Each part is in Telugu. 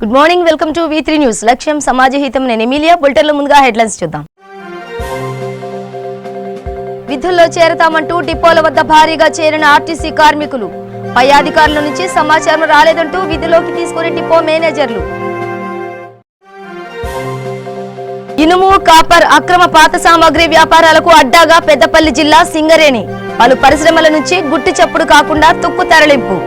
Good morning, welcome to V3 news. లక్ష్యం సమాజహితం. నేను ఎమిలియా. బులెటిన్లో ముందుగా హెడ్లైన్స్ చూద్దాం. విధుల్లో చేరతామంటూ డిపోల వద్ద భారీగా చేరిన ఆర్టీసీ కార్మికులు. పై అధికారుల నుంచి సమాచారం రాలేదంటూ విధుల్లోకి తీసుకునే డిపో మేనేజర్లు. ఇనుము, కాపర్ అక్రమ పాత సామాగ్రి వ్యాపారాలకు అడ్డాగా పెద్దపల్లి జిల్లా సింగరేణి. పలు పరిశ్రమల నుంచి గుట్టి చప్పుడు కాకుండా తుక్కు తరలింపు.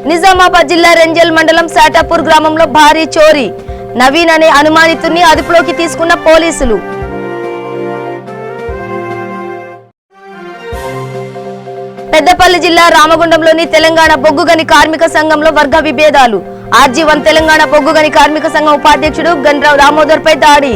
నిజామాబాద్ జిల్లా రెంజల్ మండలం సాటాపూర్ గ్రామంలో భారీ చోరీ. నవీన్ అనే అనుమానితుడిని అదుపులోకి తీసుకున్న పోలీసులు. పెద్దపల్లి జిల్లా రామగుండంలోని తెలంగాణ బొగ్గుగని కార్మిక సంఘంలో వర్గ విభేదాలు. RG1 తెలంగాణ బొగ్గుగని కార్మిక సంఘం ఉపాధ్యక్షుడు గండ్రావు దామోదర్ పై దాడి.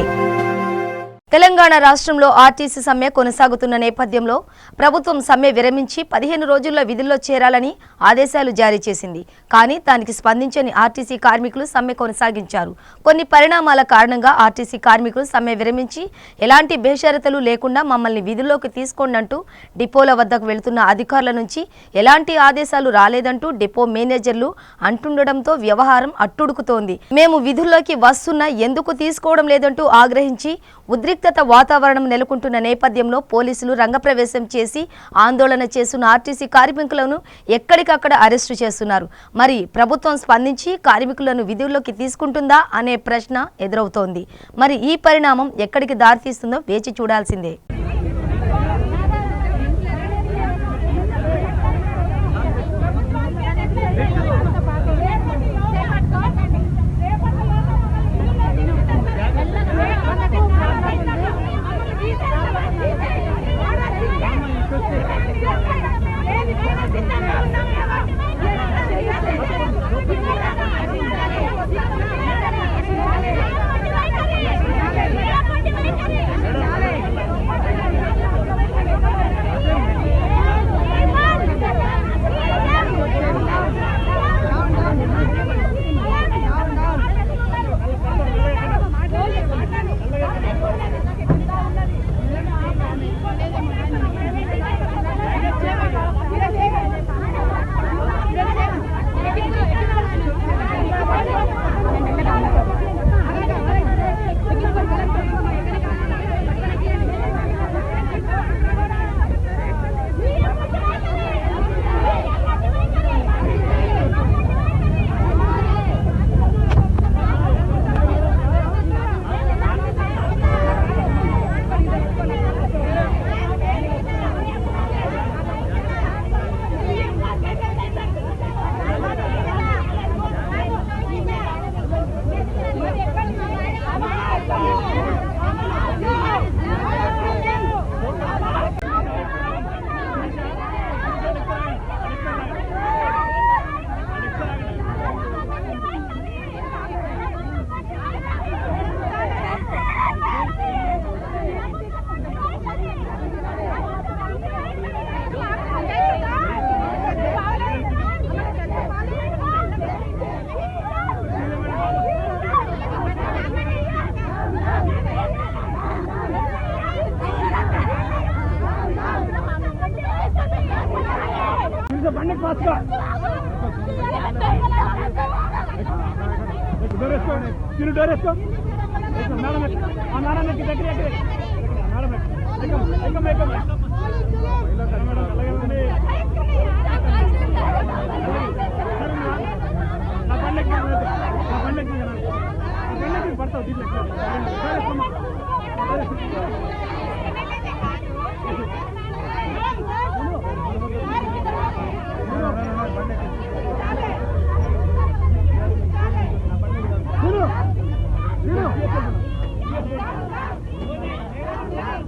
తెలంగాణ రాష్ట్రంలో ఆర్టీసీ సమ్మె కొనసాగుతున్న నేపథ్యంలో ప్రభుత్వం సమ్మె విరమించి 15 రోజుల్లో విధుల్లో చేరాలని ఆదేశాలు జారీ చేసింది. కానీ దానికి స్పందించని ఆర్టీసీ కార్మికులు సమ్మె కొనసాగించారు. కొన్ని పరిణామాల కారణంగా ఆర్టీసీ కార్మికులు సమ్మె విరమించి ఎలాంటి బేషరతులు లేకుండా మమ్మల్ని విధుల్లోకి తీసుకోండి అంటూ డిపోల వద్దకు వెళుతున్న అధికారుల నుంచి ఎలాంటి ఆదేశాలు రాలేదంటూ డిపో మేనేజర్లు అంటుండడంతో వ్యవహారం అట్టుడుకుతోంది. మేము విధుల్లోకి వస్తున్నా ఎందుకు తీసుకోవడం లేదంటూ ఆగ్రహించి ఉద్రిక్తత వాతావరణం నెలకొంటున్న నేపథ్యంలో పోలీసులు రంగప్రవేశం చేసి ఆందోళన చేస్తున్న ఆర్టీసీ కార్మికులను ఎక్కడికక్కడ అరెస్టు చేస్తున్నారు. మరి ప్రభుత్వం స్పందించి కార్మికులను విధుల్లోకి తీసుకుంటుందా అనే ప్రశ్న ఎదురవుతోంది. మరి ఈ పరిణామం ఎక్కడికి దారితీస్తుందో వేచి చూడాల్సిందే.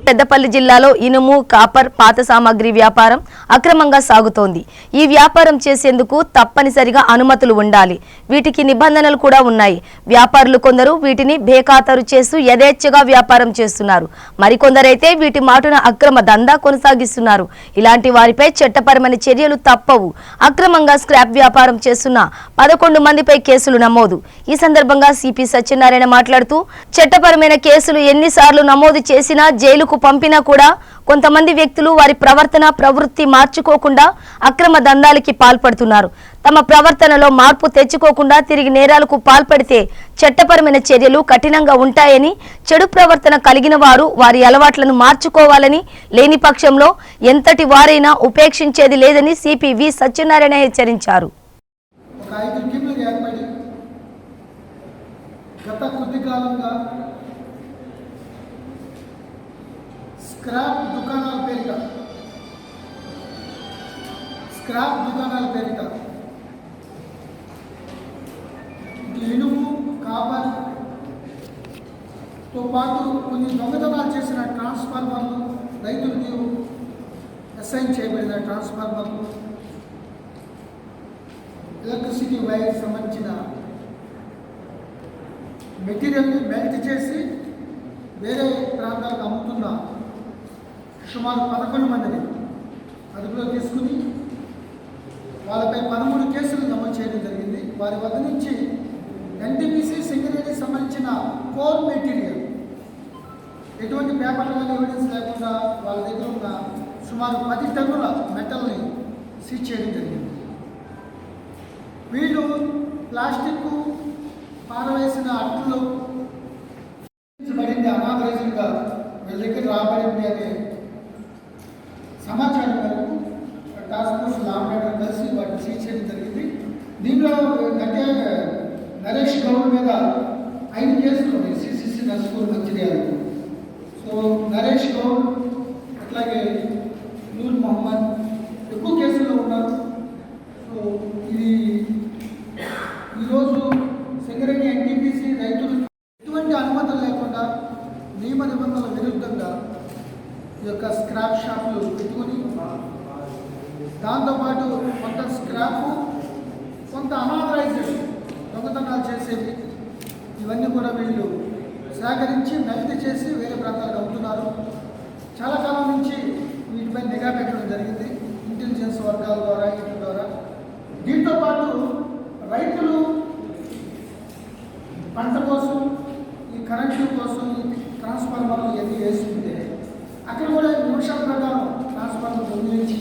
పెద్దపల్లి జిల్లాలో ఇనుము, కాపర్, పాత సామాగ్రి వ్యాపారం అక్రమంగా సాగుతోంది. ఈ వ్యాపారం చేసేందుకు తప్పనిసరిగా అనుమతులు ఉండాలి. వీటికి నిబంధనలు కూడా ఉన్నాయి. వ్యాపారులు కొందరు వీటిని బేఖాతరు చేస్తూ యథేచ్ఛగా వ్యాపారం చేస్తున్నారు. మరికొందరైతే వీటి మాటున అక్రమ దందా కొనసాగిస్తున్నారు. ఇలాంటి వారిపై చట్టపరమైన చర్యలు తప్పవు. అక్రమంగా స్క్రాప్ వ్యాపారం చేస్తున్న 11 మందిపై కేసులు నమోదు. ఈ సందర్భంగా సిపి సత్యనారాయణ మాట్లాడుతూ చట్టపరమైన కేసులు ఎన్నిసార్లు నమోదు చేసినా జైలుకు జైలుకు పంపినా కూడా కొంతమంది వ్యక్తులు వారి ప్రవర్తన ప్రవృత్తి మార్చుకోకుండా అక్రమ దందాలకి పాల్పడుతున్నారు. తమ ప్రవర్తనలో మార్పు తెచ్చుకోకుండా తిరిగి నేరాలకు పాల్పడితే చట్టపరమైన చర్యలు కఠినంగా ఉంటాయని, చెడు ప్రవర్తన కలిగిన వారు వారి అలవాట్లను మార్చుకోవాలని, లేని పక్షంలో ఎంతటి వారైనా ఉపేక్షించేది లేదని సిపి వి సత్యనారాయణ హెచ్చరించారు. గత కొద్ది కాలంగా స్క్రాప్ దుకాణాల పేరిట ఇనుము కాపర్తో పాటు కొన్ని దొంగతనాలు చేసిన ట్రాన్స్ఫార్మర్లు, రైతులకు అసైన్ చేయబడిన ట్రాన్స్ఫార్మర్లు, ఎలక్ట్రిసిటీ వైర్ సంబంధించిన మెటీరియల్ని మెల్ట్ చేసి వేరే ప్రాంతాలకు అమ్ముతున్న సుమారు 11 మందిని అదుపులో తీసుకుని వాళ్ళపై 13 కేసులు నమోదు చేయడం జరిగింది. వారి వద్ద నుంచి ఎన్టీపీసీ సింగరేణికి సంబంధించిన కోర్ మెటీరియల్, ఎటువంటి పేపర్లు కానీ ఎవిడెన్స్ లేకుండా వాళ్ళ దగ్గర ఉన్న సుమారు 10 టన్నుల మెటల్ని సీజ్ చేయడం జరిగింది. వీళ్ళు ప్లాస్టిక్ పారవేసిన అట్లు పడింది, అనాథరైజ్డ్గా వీళ్ళ దగ్గర రాబడింది అనే సమాచారం మేరకు టాస్క్ ఫోర్స్ లాంబరేటర్ కలిసి వాటిని సీజ్ చేయడం జరిగింది. దీంట్లో నరేష్ గౌడ్ మీద 5 కేసులు ఉన్నాయి, సిసిసి నర్స్పూర్ మంచిర్యాల. సో నరేష్ గౌడ్ అట్లాగే నూర్ మొహమ్మద్ ఎక్కువ కేసుల్లో ఉన్నారు. సో ఇది ఈరోజు సింగరేణి ఎన్టీపీసీ రైతులు ఎటువంటి అనుమతులు లేకుండా నియమ నిబంధనల విరుద్ధంగా ఈ యొక్క స్క్రాప్ షాపులు పెట్టుకుని దాంతోపాటు కొంత స్క్రాపు, కొంత అనాథరైజ్డ్ దొంగతనాలు చేసేవి, ఇవన్నీ కూడా వీళ్ళు సేకరించి మెల్ట్ చేసి వేరే ప్రాంతాలకు అమ్ముతున్నారు. చాలా కాలం నుంచి వీటిపై నిఘా పెట్టడం జరిగింది ఇంటెలిజెన్స్ వర్గాల ద్వారా, వీటి ద్వారా. దీంతో పాటు రైతులు పంట కోసం, ఈ కరెంటు కోసం ట్రాన్స్ఫార్మర్లు ఎన్ని వేసుకుంటే అక్కడ కూడా నిమిషాల ప్రకారం ట్రాన్స్ఫార్మర్ దొంగిలించి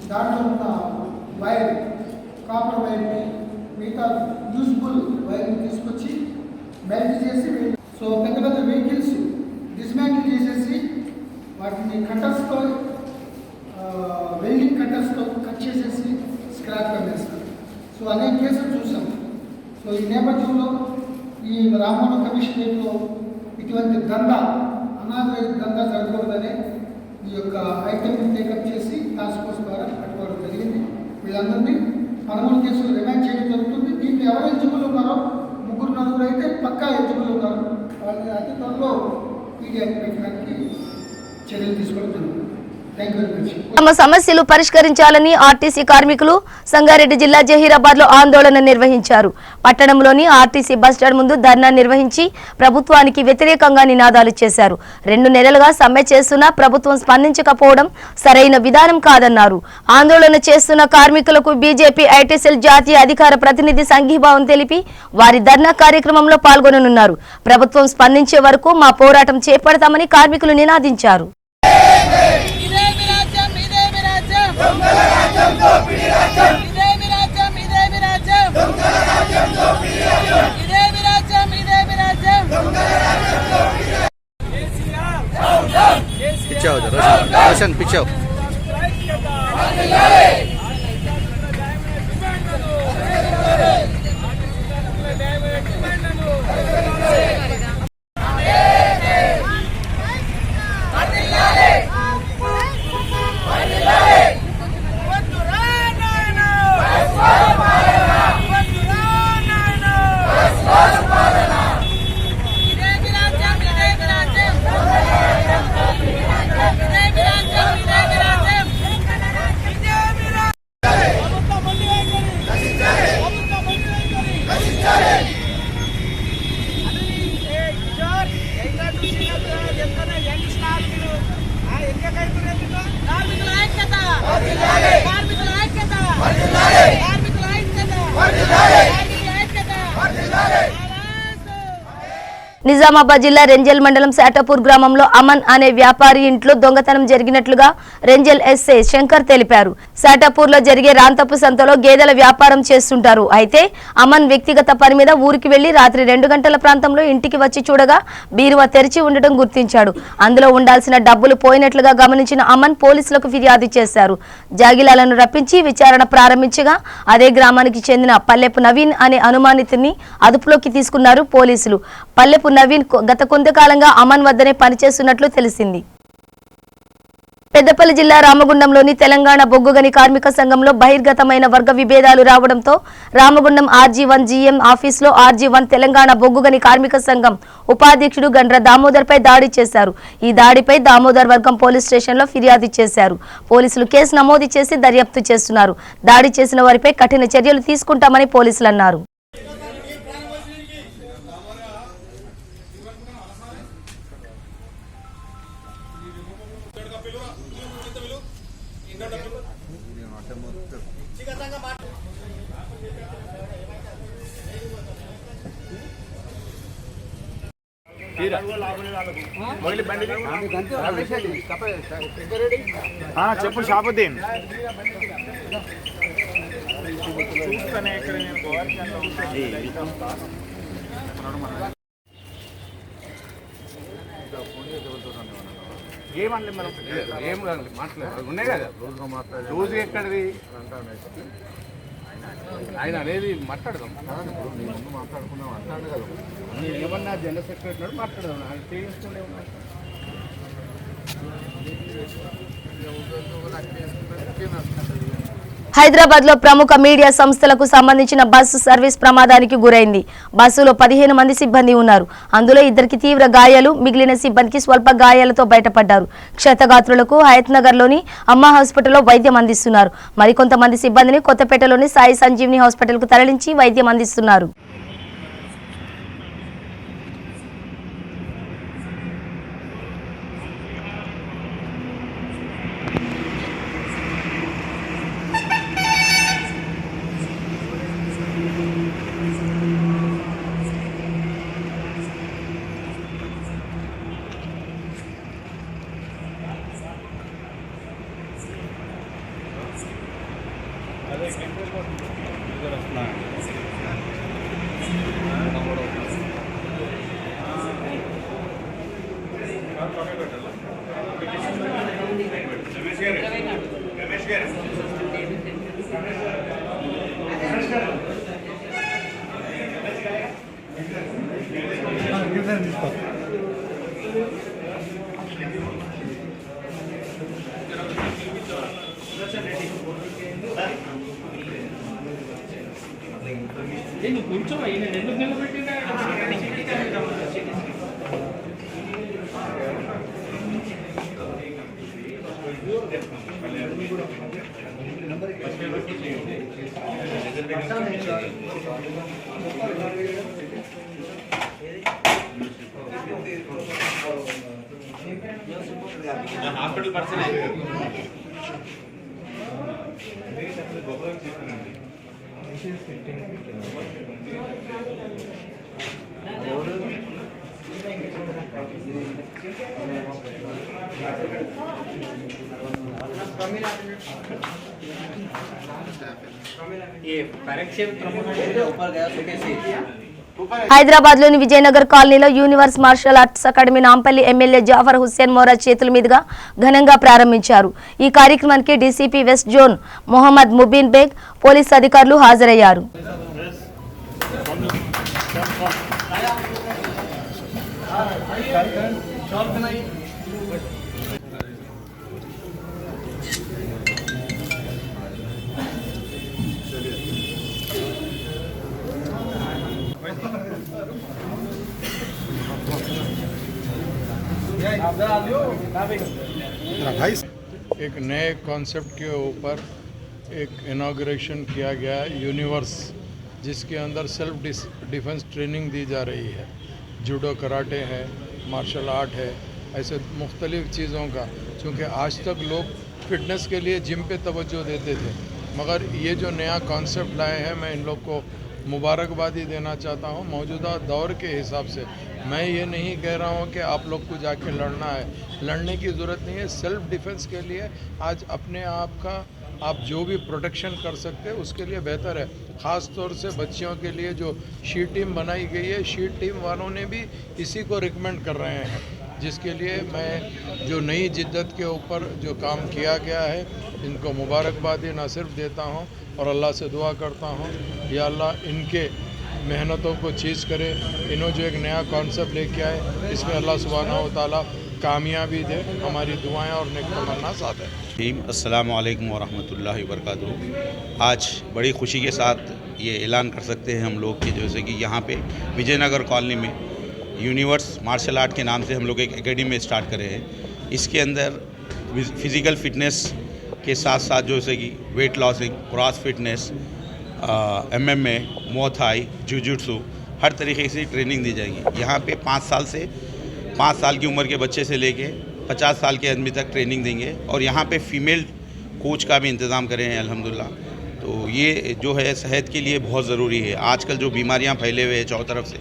దాంట్లో ఉన్న వైర్, కాపర్ వైర్ని, మిగతా యూజ్ఫుల్ వైర్ని తీసుకొచ్చి మెల్ట్ చేసి, సో పెద్ద పెద్ద వెహికల్స్ డిస్మాంటిల్ చేసేసి వాటిని కట్టర్స్తో, వెల్డింగ్ కట్టర్స్తో కట్ చేసేసి స్క్రాప్ వేస్తారు. సో అనేక కేసులు చూసాం. సో ఈ నేపథ్యంలో ఈ రామవరం కమిషనరేట్లో ఇటువంటి అనాథరైజ్ దందా జరగకూడదనే ఈ యొక్క ఐటెంని టేకప్ చేసి టాస్క్ ఫోర్స్ ద్వారా పట్టుకోవడం జరిగింది. వీళ్ళందరినీ 13 కేసులు రిమాండ్ చేయడం జరుగుతుంది. దీంట్లో ఎవరు ఎలిజిబుల్ ఉన్నారో 3-4 అయితే పక్కా ఎలిజిబుల్ ఉన్నారు. వాళ్ళని అతి త్వరలో పీడియాక్ పెట్టడానికి చర్యలు తీసుకోవడం జరుగుతుంది. తమ సమస్యలు పరిష్కరించాలని ఆర్టీసీ కార్మికులు సంగారెడ్డి జిల్లా జహీరాబాద్ లో ఆందోళన నిర్వహించారు. పట్టణంలోని ఆర్టీసీ బస్టాండ్ ముందు ధర్నా నిర్వహించి ప్రభుత్వానికి వ్యతిరేకంగా నినాదాలు చేశారు. 2 నెలలుగా సమ్మె చేస్తున్నా ప్రభుత్వం స్పందించకపోవడం సరైన విధానం కాదన్నారు. ఆందోళన చేస్తున్న కార్మికులకు బీజేపీ ఐటీ సెల్ జాతీయ అధికార ప్రతినిధి సంఘీభావం తెలిపి వారి ధర్నా కార్యక్రమంలో పాల్గొననున్నారు. ప్రభుత్వం స్పందించే వరకు మా పోరాటం చేపడతామని కార్మికులు నినాదించారు. रोशन पीछे నిజామాబాద్ జిల్లా రెంజల్ మండలం శాటపూర్ గ్రామంలో అమన్ అనే వ్యాపారి ఇంట్లో దొంగతనం జరిగినట్లుగా రెంజల్ ఎస్ఐ శంకర్ తెలిపారు. శాటపూర్ లో జరిగే రాంతపు సంతలో గేదెల వ్యాపారం చేస్తుంటారు. అయితే అమన్ వ్యక్తిగత పని మీద ఊరికి వెళ్లి రాత్రి 2 గంటల ప్రాంతంలో ఇంటికి వచ్చి చూడగా బీరువా తెరిచి ఉండడం గుర్తించాడు. అందులో ఉండాల్సిన డబ్బులు పోయినట్లుగా గమనించిన అమన్ పోలీసులకు ఫిర్యాదు చేశారు. జాగిలాలను రప్పించి విచారణ ప్రారంభించగా అదే గ్రామానికి చెందిన పల్లెపు నవీన్ అనే అనుమానితుని అదుపులోకి తీసుకున్నారు పోలీసులు. పల్లెపు నవీన్ గత కొంతకాలంగా అమన్ వద్దనే పనిచేస్తున్నట్లు తెలిసింది. పెద్దపల్లి జిల్లా రామగుండంలోని తెలంగాణ బొగ్గుగని కార్మిక సంఘంలో బహిర్గతమైన వర్గ విభేదాలు రావడంతో రామగుండం RG1 GM ఆఫీసులో RG1 తెలంగాణ బొగ్గుగని కార్మిక సంఘం ఉపాధ్యక్షుడు గండ్ర దామోదర్ పై దాడి చేశారు. ఈ దాడిపై దామోదర్ వర్గం పోలీస్ స్టేషన్లో ఫిర్యాదు చేశారు. పోలీసులు కేసు నమోదు చేసి దర్యాప్తు చేస్తున్నారు. దాడి చేసిన వారిపై కఠిన చర్యలు తీసుకుంటామని పోలీసులు అన్నారు. చెప్పు షాపుద్దీన్ ఏమనలే మనం ఏం మాట్లాడారు ఉన్నాయి కదా రోజు ఎక్కడిది ఆయన అనేది మాట్లాడదాం ముందు మాట్లాడుకున్నాం అంటాడు కదా నేను ఏమన్నా జనరల్ సెక్రటరీ మాట్లాడదాం ఆయన చేయించుకుంటే హైదరాబాద్ లో ప్రముఖ మీడియా సంస్థలకు సంబంధించిన బస్సు సర్వీస్ ప్రమాదానికి గురైంది. బస్సులో 15 మంది సిబ్బంది ఉన్నారు. అందులో 2కి తీవ్ర గాయాలు, మిగిలిన సిబ్బందికి స్వల్ప గాయాలతో బయటపడ్డారు. క్షతగాత్రులకు హయత్నగర్ లోని అమ్మా హాస్పిటల్లో వైద్యం అందిస్తున్నారు. మరికొంతమంది సిబ్బందిని కొత్తపేటలోని సాయి సంజీవిని హాస్పిటల్ కు తరలించి వైద్యం అందిస్తున్నారు. హాస్పిటల్ పర్సన్ హైదరాబాద్ లోని విజయనగర్ కాలనీలో Universe Martial Arts Academy Nampally MLA Jafar Hussain Moraj చేతుల మీదుగా ఘనంగా ప్రారంభించారు. ఈ కార్యక్రమానికి DCP west zone Mohammed Mubeen Baig, police అధికారులు హాజరయ్యారు. एक नए कॉन्सेप्ट के ऊपर एक इनॉग्रेशन किया गया यूनिवर्स, जिसके अंदर सेल्फ डिफेंस ट्रेनिंग दी जा रही है। जूडो कराटे है, मार्शल आर्ट है, ऐसे मुख्तलिफ चीज़ों का। क्योंकि आज तक लोग फिटनेस के लिए जिम पे तवज्जो देते थे, मगर ये जो नया कॉन्सेप्ट लाए हैं, मैं इन लोग को मुबारकबादी देना चाहता हूँ मौजूदा दौर के हिसाब से। मैं ये नहीं कह रहा हूँ कि आप लोग को जाके लड़ना है, लड़ने की ज़रूरत नहीं है। सेल्फ डिफेंस के लिए आज अपने आप का आप जो भी प्रोटेक्शन कर सकते हैं उसके लिए बेहतर है। ख़ास तौर से बच्चियों के लिए जो शी टीम बनाई गई है, शी टीम वालों ने भी इसी को रिकमेंड कर रहे हैं, जिसके लिए मैं जो नई जिद्दत के ऊपर जो काम किया गया है इनको मुबारकबादी न सिर्फ देता हूँ और अल्लाह से दुआ करता हूँ या अल्लाह इनके मेहनतों को चीज़ करे। इन्होंने जो एक नया कॉन्सेप्ट लेके आए इसमें अल्लाह सुब्हानहू व तआला कामयाबी दे, हमारी दुआएं और नेक तमन्ना साथ है। अस्सलाम वालेकुम वरहमतुल्लाहि वबरकातुहू। आज बड़ी खुशी के साथ ये ऐलान कर सकते हैं हम लोग कि जैसे कि यहाँ पे विजयनगर कॉलोनी में यूनिवर्स मार्शल आर्ट के नाम से हम लोग एक एकेडमी स्टार्ट करे हैं। इसके अंदर फिज़िकल फिटनेस के साथ साथ जैसे कि weight losing, cross fitness, MMA, Muay Thai, jujutsu, हर तरीके से ट्रेनिंग दी जाएगी। यहाँ पे 5 साल की उम्र के बच्चे से लेके 50 साल के आदमी तक ट्रेनिंग देंगे और यहाँ पे फीमेल कोच का भी इंतज़ाम करे हैं अल्हम्दुलिल्लाह। तो ये जो है सेहत के लिए बहुत ज़रूरी है। आजकल जो बीमारियाँ फैले हुए हैं चारों तरफ से,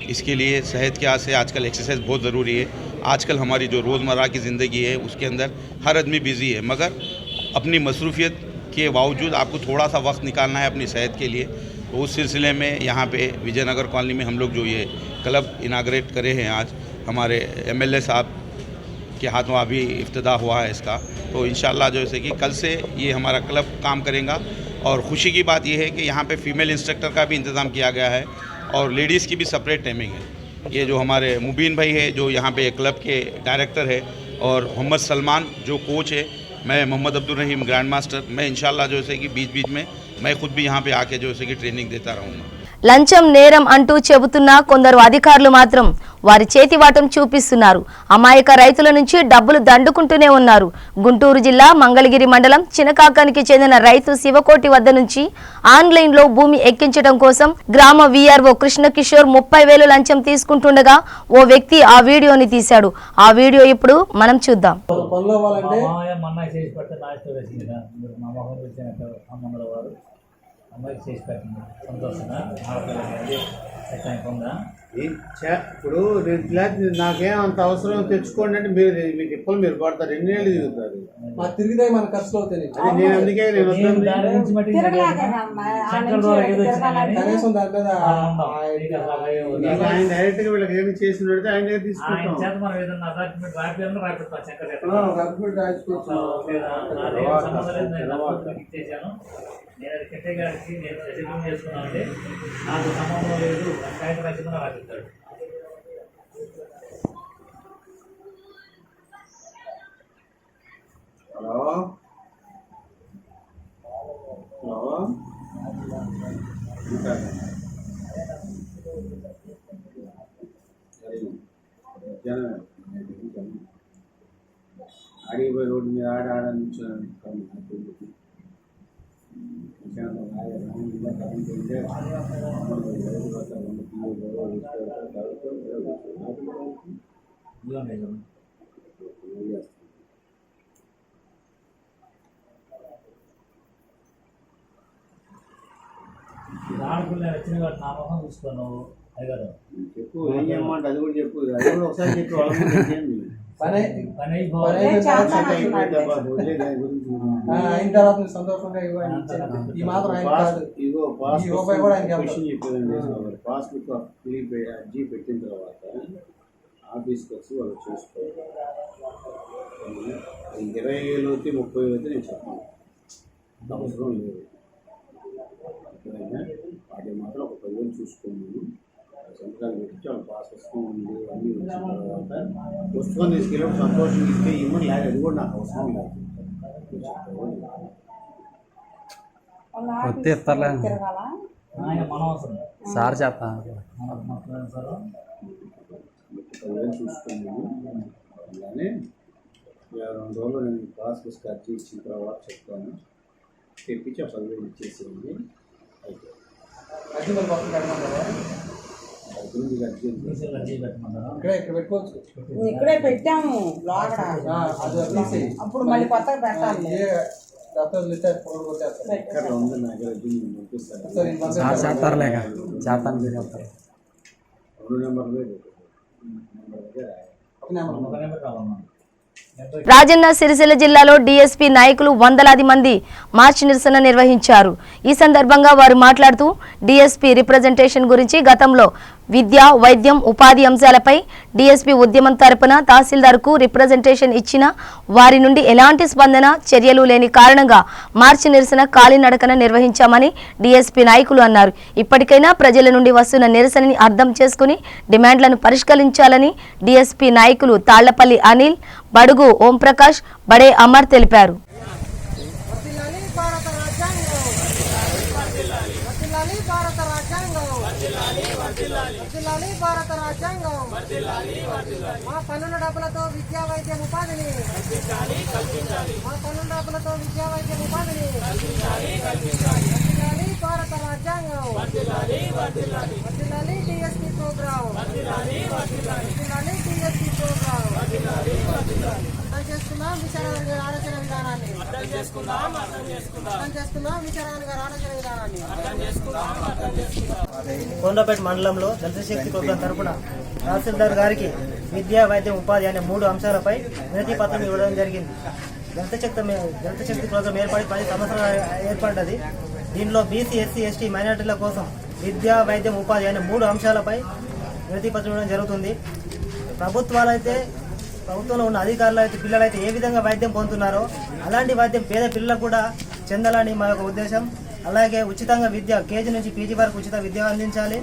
इसके लिए सेहत के हाथ से आजकल एक्सरसाइज बहुत ज़रूरी है। आजकल हमारी जो रोज़मर्रा की ज़िंदगी है उसके अंदर हर आदमी बिज़ी है, मगर अपनी मसरूफियत के बावजूद आपको थोड़ा सा वक्त निकालना है अपनी सेहत के लिए। तो उस सिलसिले में यहाँ पे विजयनगर कॉलोनी में हम लोग जो ये क्लब इनाग्रेट करे हैं आज, हमारे MLA साहब के हाथों अभी इफ्तिदा हुआ है इसका। तो इंशाल्लाह जैसे कि कल से ये हमारा क्लब काम करेगा। और ख़ुशी की बात यह है कि यहाँ पे फ़ीमेल इंस्ट्रक्टर का भी इंतज़ाम किया गया है और लेडीज़ की भी सेपरेट टाइमिंग है। ये जो हमारे मुबीन भाई है जो यहाँ पे क्लब के डायरेक्टर है, और मोहम्मद सलमान जो कोच है, मैं मोहम्मद अब्दुल रहीम ग्रैंड मास्टर, मैं इंशाल्लाह जो है कि बीच बीच में मैं खुद भी यहाँ पे आके जो है कि ट्रेनिंग देता रहूँगा। లంచం నేరం అంటూ చెబుతున్న కొందరు అధికారులు మాత్రం వారి చేతివాటం చూపిస్తున్నారు. అమాయక రైతుల నుంచి డబ్బులు దండుకుంటూనే ఉన్నారు. గుంటూరు జిల్లా మంగళగిరి మండలం చినకాకానికి చెందిన రైతు శివకోటి వద్ద నుంచి ఆన్లైన్లో భూమి ఎక్కించడం కోసం గ్రామ VRO కృష్ణకిషోర్ 30,000 లంచం తీసుకుంటుండగా ఓ వ్యక్తి ఆ వీడియోని తీశాడు. ఆ వీడియో ఇప్పుడు మనం చూద్దాం. అమ్మాయికి చేసి పెట్టండి సంతోషంగా ఆడపిల్లకి ఇప్పుడు నాకేం అంత అవసరం తెచ్చుకోండి అంటే మీరు మీకు ఇప్పుడు మీరు పడతారు 2 ఏళ్ళు తిరుగుతారు. తిరిగితే మన ఖర్చులు అవుతాయి. నేను అందుకే నేను ఆయన డైరెక్ట్ గా వీళ్ళకి ఏమి చేసి పెడితే ఆయన తీసుకుంటాం. మనం ఏదన్నా అటాచ్మెంట్ రాపియాలని రాపిస్తాం ఇచ్చేసాను. నేను అది కెట్టే గారికి నేను సెటిల్మెంట్ చేసుకున్నానంటే నాకు సంబంధం లేదు, కాగితం రాసిందని రాపిస్తాడు. హలో హలో ఆడిపోయి రోడ్డు మీద ఆడించాను. ఆడపిల్ల వచ్చిన వాటి నా మొహం చూసుకోను అయ్యారు చెప్పు, ఏం చేయమంటే అది కూడా చెప్పు, అది కూడా ఒకసారి చెప్పు. అయిన తర్వాత సంతోషంగా ఈ మాత్రం పాస్బుక్ అర్జీ పెట్టిన తర్వాత ఆఫీస్కి వచ్చి వాళ్ళు చూసుకోవాలి. 20,000 అయితే 30,000 అయితే నేను చెప్పాను, అవసరం లేదు. ఎక్కడైనా వాటి మాత్రం ఒక 10,000 చూసుకున్నాను. సంతకాలు పెట్టి వాళ్ళు పాస్ పుస్తకం ఉంది అన్నీ వచ్చిన తర్వాత పుస్తకం తీసుకెళ్ళి సంతోషం ఇస్తే ఇవ్వని లేదు, అది కూడా నాకు అవసరం లేదు. సార్ చెప్పా 10,000 చూసుకున్నాను. అలానే 2 రోజులు నేను పాస్ పుస్తకం అర్జీ ఇచ్చిన తర్వాత చెప్తాను, తెప్పించి ఆ 10,000 ఇచ్చేసేయండి. అయితే ఇక్కడే పెట్టాము లోపల, అప్పుడు మళ్ళీ కొత్తగా పెట్టాలి. ఇక్కడ ఉంది నా దగ్గర పంపిస్తాను. రెండు నెంబర్లు రాజన్న సిరిసిల్ల జిల్లాలో డీఎస్పీ నాయకులు వందలాది మంది మార్చి నిరసన నిర్వహించారు. ఈ సందర్భంగా వారు మాట్లాడుతూ డీఎస్పీ రిప్రజెంటేషన్ గురించి గతంలో విద్య, వైద్యం, ఉపాధి అంశాలపై డీఎస్పీ ఉద్యమం తరపున తహసీల్దార్కు రిప్రజెంటేషన్ ఇచ్చిన వారి నుండి ఎలాంటి స్పందన, చర్యలు లేని కారణంగా మార్చి నిరసన కాలినడకన నిర్వహించామని డీఎస్పీ నాయకులు అన్నారు. ఇప్పటికైనా ప్రజల నుండి వస్తున్న నిరసనని అర్థం చేసుకుని డిమాండ్లను పరిష్కరించాలని డీఎస్పీ నాయకులు తాళ్లపల్లి అనిల్, బడుగు ఓంప్రకాష్, బడే అమర్ తెలిపారు. భారత రాజ్యాంగం మా పన్నుల డబ్బులతో విద్యా వైద్యం ఉపాధిని మా పన్నుల డబ్బులతో విద్యా వైద్యం ఉపాధిని భారత రాజ్యాంగం వర్ధిల్లాలి డిఎస్పీ ప్రోగ్రాం డిఎస్పీ ప్రోగ్రాం అర్థం చేసుకున్నాం విచారణ గారి ఆలోచన విధానాన్ని అర్థం చేసుకున్నాం విచారణ గారి ఆలోచన విధానాన్ని కొండపేట మండలంలో దళిత శక్తి ప్రోగ్రాం తరపున తహసీల్దార్ గారికి విద్యా, వైద్యం, ఉపాధి అనే 3 అంశాలపై వినతి పత్రం ఇవ్వడం జరిగింది. దళిత శక్తి ప్రోగ్రాం ఏర్పడి 10 సంవత్సరాలు ఏర్పడ్డది. దీనిలో బీసీ, ఎస్సీ, ఎస్టీ, మైనార్టీల కోసం విద్యా, వైద్యం, ఉపాధి అనే 3 అంశాలపై వినతి పత్రం ఇవ్వడం జరుగుతుంది. ప్రభుత్వంలో ఉన్న అధికారులు అయితే పిల్లలైతే ఏ విధంగా వైద్యం పొందుతున్నారో అలాంటి వైద్యం పేద పిల్లలకు కూడా చెందాలని మా యొక్క ఉద్దేశం. అలాగే ఉచితంగా విద్య కేజీ నుంచి పీజీ వరకు ఉచిత విద్య అందించాలి.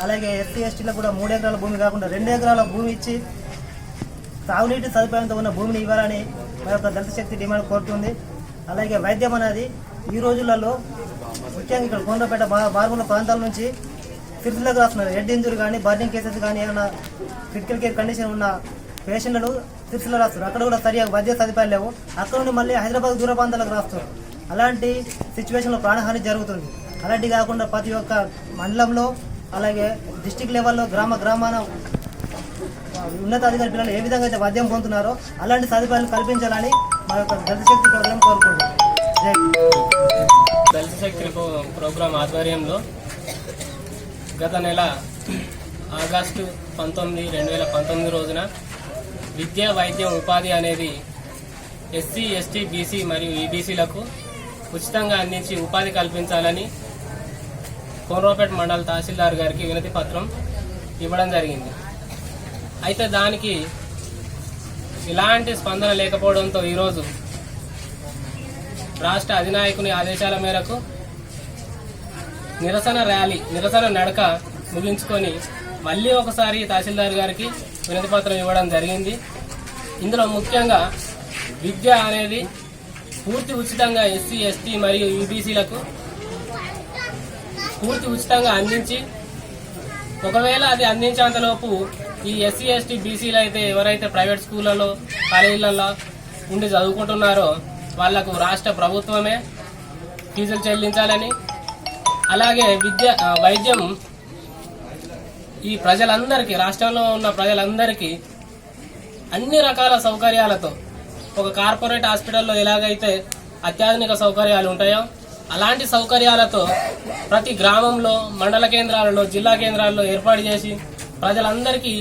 అలాగే ఎస్సీ, ఎస్టీలకు కూడా 3 ఎకరాల భూమి కాకుండా 2 ఎకరాల భూమి ఇచ్చి తాగునీటి సదుపాయంతో ఉన్న భూమిని ఇవ్వాలని మా యొక్క దళిత శక్తి డిమాండ్ కోరుతుంది. అలాగే వైద్యం అనేది ఈ రోజులలో ముఖ్యంగా ఇక్కడ కొండపేట బార్మూల ప్రాంతాల నుంచి సిరిసిల్లకు రాస్తున్నారు. హెడ్ ఇంజురీ కానీ, బర్నింగ్ కేసెస్ కానీ, ఏమైనా క్రిటికల్ కేర్ కండిషన్ ఉన్న పేషెంట్లను సిరిసిల్ల రాస్తారు. అక్కడ కూడా సరిగా వైద్య సదుపాయాలు లేవు. అక్కడ నుండి మళ్ళీ హైదరాబాద్ దూర ప్రాంతాలకు రాస్తారు. అలాంటి సిచ్యువేషన్లో ప్రాణహాని జరుగుతుంది. అలాంటి కాకుండా ప్రతి ఒక్క మండలంలో అలాగే డిస్టిక్ లెవెల్లో గ్రామాన ఉన్నతాధికారి పిల్లలు ఏ విధంగా అయితే వైద్యం పొందుతున్నారో అలాంటి సదుపాయాలు కల్పించాలని మా యొక్క దళిత శక్తి ప్రోగ్రాం కోరుకుంటున్నాం. దళిత శక్తి ప్రోగ్రాం ఆధ్వర్యంలో గత నెల ఆగస్టు 19, 2019 రోజున విద్య, వైద్యం, ఉపాధి అనేది ఎస్సీ, ఎస్టీ, బీసీ మరియు ఈబీసీలకు ఉచితంగా అందించి ఉపాధి కల్పించాలని కోనరావుపేట మండల తహసీల్దార్ గారికి వినతి పత్రం ఇవ్వడం జరిగింది. అయితే దానికి ఎలాంటి స్పందన లేకపోవడంతో ఈరోజు రాష్ట్ర అధినాయకుని ఆదేశాల మేరకు నిరసన నడక ముగించుకొని మళ్ళీ ఒకసారి తహసీల్దార్ గారికి వినతి పత్రం ఇవ్వడం జరిగింది. ఇందులో ముఖ్యంగా విద్య అనేది పూర్తి ఉచితంగా ఎస్సీ, ఎస్టీ మరియు ఈబీసీలకు పూర్తి ఉచితంగా అందించి, ఒకవేళ అది అందించేంతలోపు ఈ ఎస్సీ, ఎస్టీ, బీసీలు అయితే ఎవరైతే ప్రైవేట్ స్కూళ్ళలో, కాలేజీలలో ఉండి చదువుకుంటున్నారో వాళ్లకు రాష్ట్ర ప్రభుత్వమే ఫీజులు చెల్లించాలని, అలాగే వైద్యం ఈ ప్రజలందరికీ, రాష్ట్రంలో ఉన్న ప్రజలందరికీ అన్ని రకాల సౌకర్యాలతో, ఒక కార్పొరేట్ హాస్పిటల్లో ఎలాగైతే అత్యాధునిక సౌకర్యాలు ఉంటాయో అలాంటి సౌకర్యాలతో ప్రతి గ్రామంలో, మండల కేంద్రాలలో, జిల్లా కేంద్రాల్లో ఏర్పాటు చేసి ప్రజలందరికీ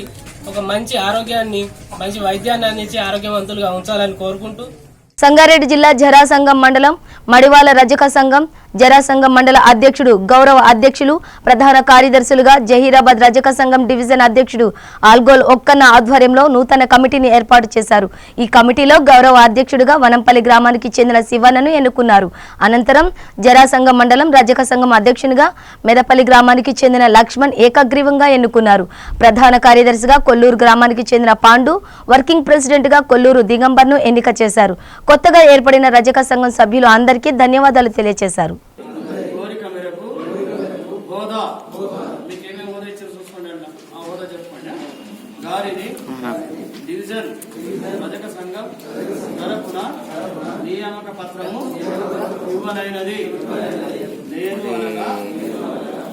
ఒక మంచి ఆరోగ్యాన్ని, మంచి వైద్యాన్ని అందించి ఆరోగ్యవంతులుగా ఉంచాలని కోరుకుంటూ సంగారెడ్డి జిల్లా జరాసంగం మండలం మడివాల రజక సంఘం జరాసంగం మండల అధ్యక్షుడు, గౌరవ అధ్యక్షులు, ప్రధాన కార్యదర్శులుగా జహీరాబాద్ రజక సంఘం డివిజన్ అధ్యక్షుడు ఆల్గోల్ ఒక్కన్న ఆధ్వర్యంలో నూతన కమిటీని ఏర్పాటు చేశారు. ఈ కమిటీలో గౌరవ అధ్యక్షుడిగా వనంపల్లి గ్రామానికి చెందిన శివన్నను ఎన్నుకున్నారు. అనంతరం జరాసంగం మండలం రజక సంఘం అధ్యక్షునిగా మెదపల్లి గ్రామానికి చెందిన లక్ష్మణ్ ఏకగ్రీవంగా ఎన్నుకున్నారు. ప్రధాన కార్యదర్శిగా కొల్లూరు గ్రామానికి చెందిన పాండు, వర్కింగ్ ప్రెసిడెంట్గా కొల్లూరు దిగంబర్ను ఎన్నిక చేశారు. కొత్తగా ఏర్పడిన రజక సంఘం సభ్యులు అందరికీ ధన్యవాదాలు తెలియజేశారు. కోరిక మేరకు హోదా మీకు ఏమేమి హోదా ఇచ్చారు చూసుకోండి అన్న, ఆ హోదా చెప్పండి. గారిని డివిజన్ రజక సంఘం తరపున నియామక పత్రము ఇవ్వనైనది. నేను అనగా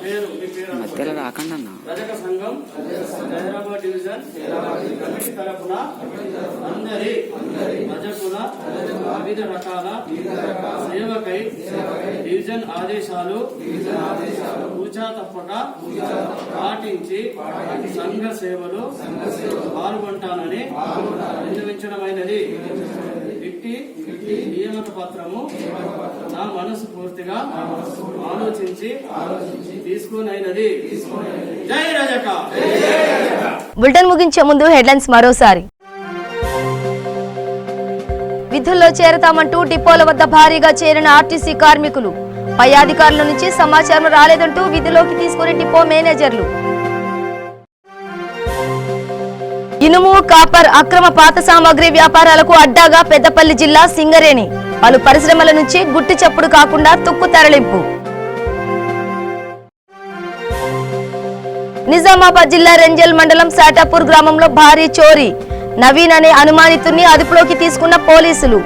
పేరు మీ పేరు రజక సంఘం హైదరాబాద్ డివిజన్ కమిటీ తరఫున అందరి రజకుల వివిధ రకాల సేవకై డివిజన్ ఆదేశాలు కూచా తప్పక పాటించి సంఘ సేవలు పాల్గొంటానని విన్నవించడమైనది. వ్యక్తి నియామక పత్రము నా మనసు పూర్తిగా ఆలోచించి తీసుకునైనది. జై రజక. బులెటిన్ ముగించే ముందు హెడ్లైన్స్ మరోసారి. విధుల్లో చేరతామంటూ డిపోల వద్ద భారీగా చేరిన ఆర్టీసీ కార్మికులు. పై అధికారుల నుంచి సమాచారం రాలేదంటూ విధులోకి తీసుకునే డిపో మేనేజర్లు. ఇనుము, కాపర్ అక్రమ పాత సామాగ్రి వ్యాపారాలకు అడ్డాగా పెద్దపల్లి జిల్లా సింగరేణి. పలు పరిశ్రమల నుంచి గుట్టు చప్పుడు కాకుండా తుక్కు తరలింపు. నిజామాబాద్ జిల్లా రెంజల్ మండలం సాటాపూర్ గ్రామంలో భారీ చోరీ. నవీన్ అనే అనుమానితుడిని అదుపులోకి తీసుకున్న పోలీసులు.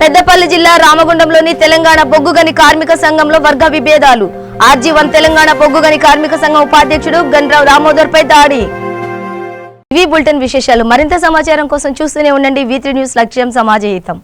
పెద్దపల్లి జిల్లా రామగుండంలోని తెలంగాణ బొగ్గుగని కార్మిక సంఘంలో వర్గ విభేదాలు. RG1 తెలంగాణ బొగ్గుగని కార్మిక సంఘం ఉపాధ్యక్షుడు గండ్రావు దామోదర్ పై దాడి. ఇవి బులెటిన్ విశేషాలు. మరింత సమాచారం కోసం చూస్తూనే ఉండండి V3 న్యూస్. లక్ష్యం సమాజహితం.